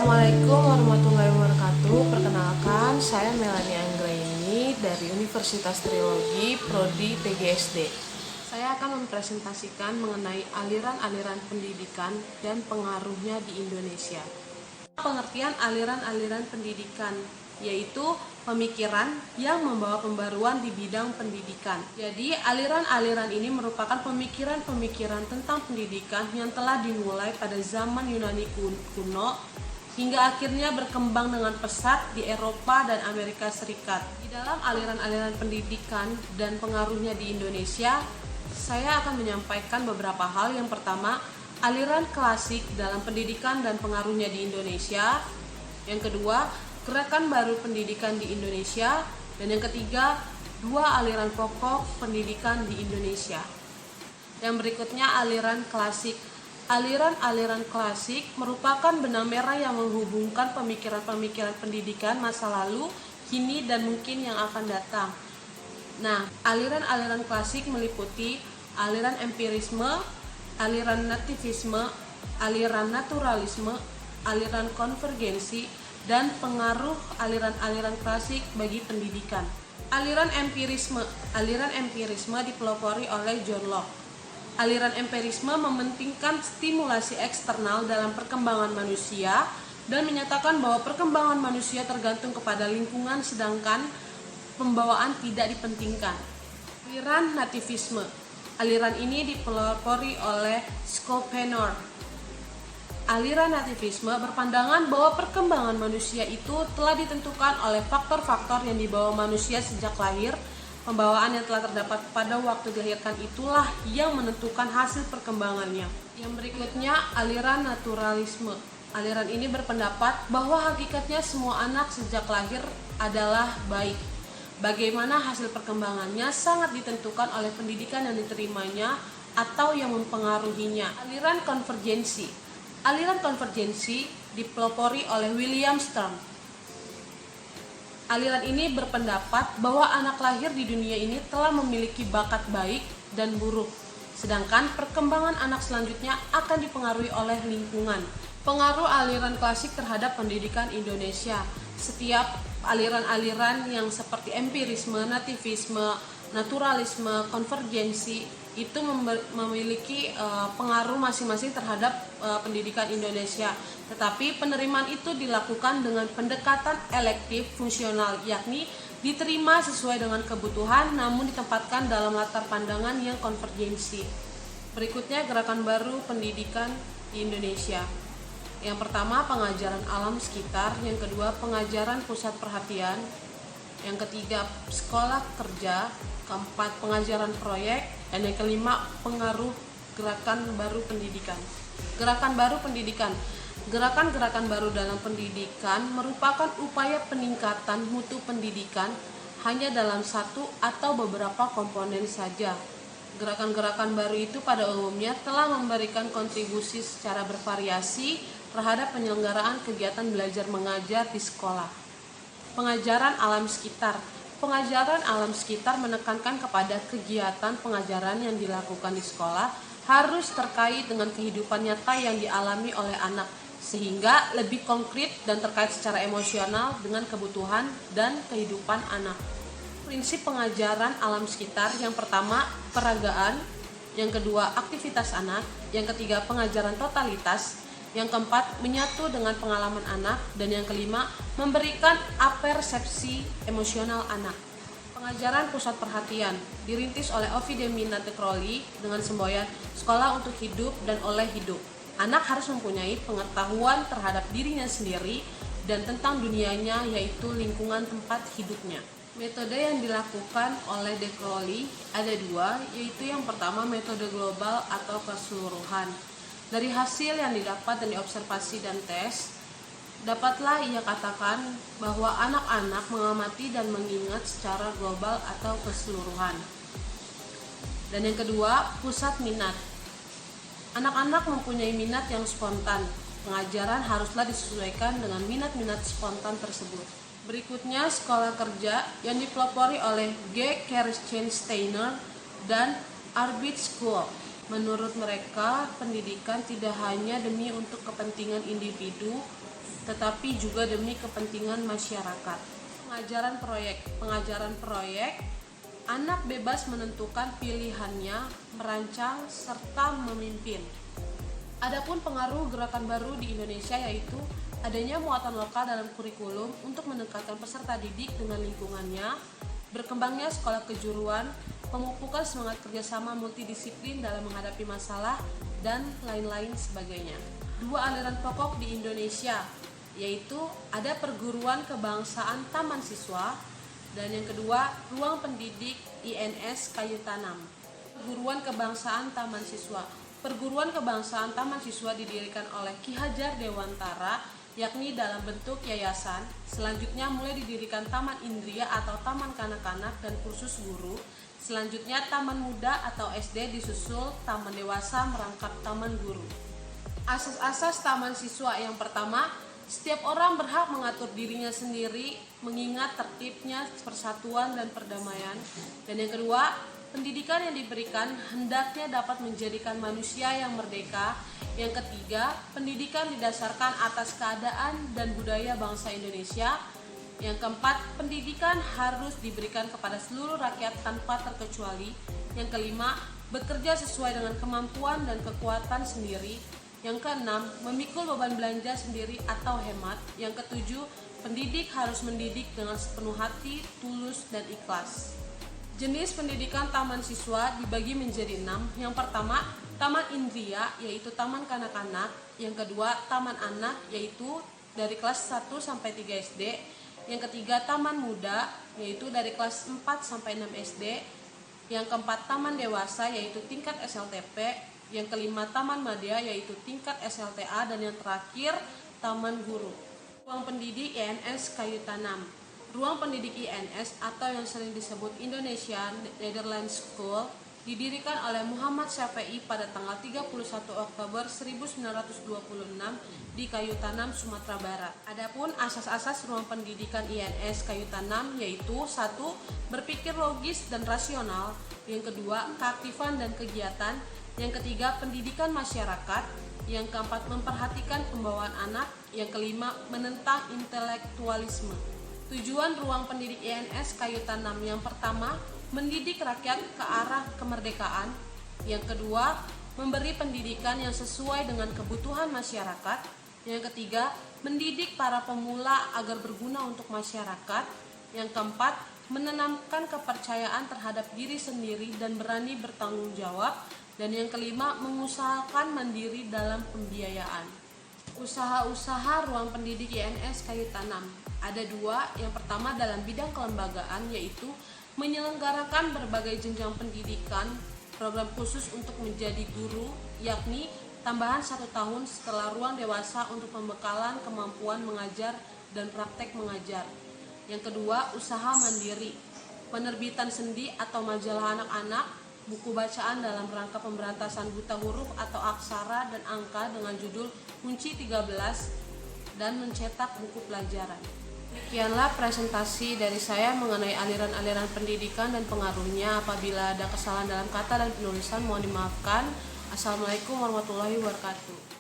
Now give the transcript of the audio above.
Assalamualaikum warahmatullahi wabarakatuh. Perkenalkan, saya Melanie Anggraini dari Universitas Trilogi, Prodi PGSD. Saya akan mempresentasikan mengenai aliran-aliran pendidikan dan pengaruhnya di Indonesia. Pengertian aliran-aliran pendidikan yaitu pemikiran yang membawa pembaruan di bidang pendidikan. Jadi, aliran-aliran ini merupakan pemikiran-pemikiran tentang pendidikan yang telah dimulai pada zaman Yunani kuno hingga akhirnya berkembang dengan pesat di Eropa dan Amerika Serikat. Di dalam aliran-aliran pendidikan dan pengaruhnya di Indonesia, saya akan menyampaikan beberapa hal. Yang pertama, aliran klasik dalam pendidikan dan pengaruhnya di Indonesia. Yang kedua, gerakan baru pendidikan di Indonesia. Dan yang ketiga, dua aliran pokok pendidikan di Indonesia. Yang berikutnya, aliran klasik. Aliran-aliran klasik merupakan benang merah yang menghubungkan pemikiran-pemikiran pendidikan masa lalu, kini, dan mungkin yang akan datang. Nah, aliran-aliran klasik meliputi aliran empirisme, aliran nativisme, aliran naturalisme, aliran konvergensi, dan pengaruh aliran-aliran klasik bagi pendidikan. Aliran empirisme dipelopori oleh John Locke. Aliran empirisme mementingkan stimulasi eksternal dalam perkembangan manusia dan menyatakan bahwa perkembangan manusia tergantung kepada lingkungan, sedangkan pembawaan tidak dipentingkan. Aliran nativisme. Aliran ini dipelopori oleh Schopenhauer. Aliran nativisme berpandangan bahwa perkembangan manusia itu telah ditentukan oleh faktor-faktor yang dibawa manusia sejak lahir. Pembawaan yang telah terdapat pada waktu dilahirkan itulah yang menentukan hasil perkembangannya. Yang berikutnya, aliran naturalisme. Aliran ini berpendapat bahwa hakikatnya semua anak sejak lahir adalah baik. Bagaimana hasil perkembangannya sangat ditentukan oleh pendidikan yang diterimanya atau yang mempengaruhinya. Aliran konvergensi. Aliran konvergensi dipelopori oleh William Strauss. Aliran ini berpendapat bahwa anak lahir di dunia ini telah memiliki bakat baik dan buruk, sedangkan perkembangan anak selanjutnya akan dipengaruhi oleh lingkungan. Pengaruh aliran klasik terhadap pendidikan Indonesia. Setiap aliran-aliran yang seperti empirisme, nativisme, naturalisme, konvergensi itu memiliki pengaruh masing-masing terhadap pendidikan Indonesia. Tetapi penerimaan itu dilakukan dengan pendekatan elektif fungsional, yakni diterima sesuai dengan kebutuhan namun ditempatkan dalam latar pandangan yang konvergensi. Berikutnya, gerakan baru pendidikan di Indonesia. Yang pertama, pengajaran alam sekitar. Yang kedua, pengajaran pusat perhatian. Yang ketiga, sekolah kerja. Keempat, pengajaran proyek. Dan yang kelima, pengaruh gerakan baru pendidikan. Gerakan baru pendidikan. Gerakan-gerakan baru dalam pendidikan merupakan upaya peningkatan mutu pendidikan hanya dalam satu atau beberapa komponen saja. Gerakan-gerakan baru itu pada umumnya telah memberikan kontribusi secara bervariasi terhadap penyelenggaraan kegiatan belajar mengajar di sekolah. Pengajaran alam sekitar. Pengajaran alam sekitar menekankan kepada kegiatan pengajaran yang dilakukan di sekolah harus terkait dengan kehidupan nyata yang dialami oleh anak, sehingga lebih konkret dan terkait secara emosional dengan kebutuhan dan kehidupan anak. Prinsip pengajaran alam sekitar: yang pertama, peragaan; yang kedua, aktivitas anak; yang ketiga, pengajaran totalitas; yang keempat, menyatu dengan pengalaman anak; dan yang kelima, memberikan apersepsi emosional anak. Pengajaran pusat perhatian dirintis oleh Ovidie de Crowley dengan semboyan sekolah untuk hidup dan oleh hidup. Anak harus mempunyai pengetahuan terhadap dirinya sendiri dan tentang dunianya, yaitu lingkungan tempat hidupnya. Metode yang dilakukan oleh de Crowley ada dua, yaitu yang pertama, metode global atau keseluruhan. Dari hasil yang didapat dan diobservasi dan tes, dapatlah ia katakan bahwa anak-anak mengamati dan mengingat secara global atau keseluruhan. Dan yang kedua, pusat minat. Anak-anak mempunyai minat yang spontan. Pengajaran haruslah disesuaikan dengan minat-minat spontan tersebut. Berikutnya, sekolah kerja yang dipelopori oleh G. Kerstensteiner dan Arbit School. Menurut mereka, pendidikan tidak hanya demi untuk kepentingan individu, tetapi juga demi kepentingan masyarakat. Pengajaran proyek, anak bebas menentukan pilihannya, merancang, serta memimpin. Adapun pengaruh gerakan baru di Indonesia yaitu adanya muatan lokal dalam kurikulum untuk mendekatkan peserta didik dengan lingkungannya, berkembangnya sekolah kejuruan, pemupukan semangat kerjasama multidisiplin dalam menghadapi masalah, dan lain-lain sebagainya. Dua aliran pokok di Indonesia, yaitu ada perguruan kebangsaan Taman Siswa, dan yang kedua ruang pendidik INS Kayu Tanam. Perguruan kebangsaan Taman Siswa. Perguruan kebangsaan Taman Siswa didirikan oleh Ki Hajar Dewantara, yakni dalam bentuk yayasan. Selanjutnya mulai didirikan Taman Indria atau Taman Kanak-kanak dan kursus guru. Selanjutnya Taman Muda atau SD disusul Taman Dewasa merangkap Taman Guru. Asas-asas Taman Siswa yang pertama, setiap orang berhak mengatur dirinya sendiri, mengingat tertibnya persatuan dan perdamaian. Dan yang kedua, pendidikan yang diberikan hendaknya dapat menjadikan manusia yang merdeka. Yang ketiga, pendidikan didasarkan atas keadaan dan budaya bangsa Indonesia. Yang keempat, pendidikan harus diberikan kepada seluruh rakyat tanpa terkecuali. Yang kelima, bekerja sesuai dengan kemampuan dan kekuatan sendiri. Yang keenam, memikul beban belanja sendiri atau hemat. Yang ketujuh, pendidik harus mendidik dengan sepenuh hati, tulus, dan ikhlas. Jenis pendidikan taman siswa dibagi menjadi 6. Yang pertama, taman indria, yaitu taman kanak-kanak. Yang kedua, taman anak, yaitu dari kelas 1 sampai 3 SD. Yang ketiga, taman muda, yaitu dari kelas 4 sampai 6 SD. Yang keempat, taman dewasa, yaitu tingkat SLTP. Yang kelima, taman madya, yaitu tingkat SLTA. Dan yang terakhir, taman guru. Ruang pendidik INS Kayu Tanam. Ruang pendidik INS atau yang sering disebut Indonesia Netherlands School didirikan oleh Muhammad Syafi'i pada tanggal 31 Oktober 1926 di Kayu Tanam, Sumatera Barat. Adapun asas-asas ruang pendidikan INS Kayu Tanam yaitu 1. Berpikir logis dan rasional. Yang kedua, keaktifan dan kegiatan. Yang ketiga, pendidikan masyarakat. Yang keempat, memperhatikan pembawaan anak. Yang kelima, menentang intelektualisme. Tujuan ruang pendidik INS Kayu Tanam yang pertama, mendidik rakyat ke arah kemerdekaan. Yang kedua, memberi pendidikan yang sesuai dengan kebutuhan masyarakat. Yang ketiga, mendidik para pemula agar berguna untuk masyarakat. Yang keempat, menanamkan kepercayaan terhadap diri sendiri dan berani bertanggung jawab. Dan yang kelima, mengusahakan mandiri dalam pembiayaan. Usaha-usaha ruang pendidik INS Kayu Tanam ada 2. Yang pertama dalam bidang kelembagaan, yaitu menyelenggarakan berbagai jenjang pendidikan, program khusus untuk menjadi guru, yakni tambahan 1 tahun setelah ruang dewasa untuk pembekalan kemampuan mengajar dan praktek mengajar. Yang kedua, usaha mandiri, penerbitan sendi atau majalah anak-anak, buku bacaan dalam rangka pemberantasan buta huruf atau aksara dan angka dengan judul Kunci 13, dan mencetak buku pelajaran. Demikianlah presentasi dari saya mengenai aliran-aliran pendidikan dan pengaruhnya. Apabila ada kesalahan dalam kata dan penulisan mohon dimaafkan. Assalamualaikum warahmatullahi wabarakatuh.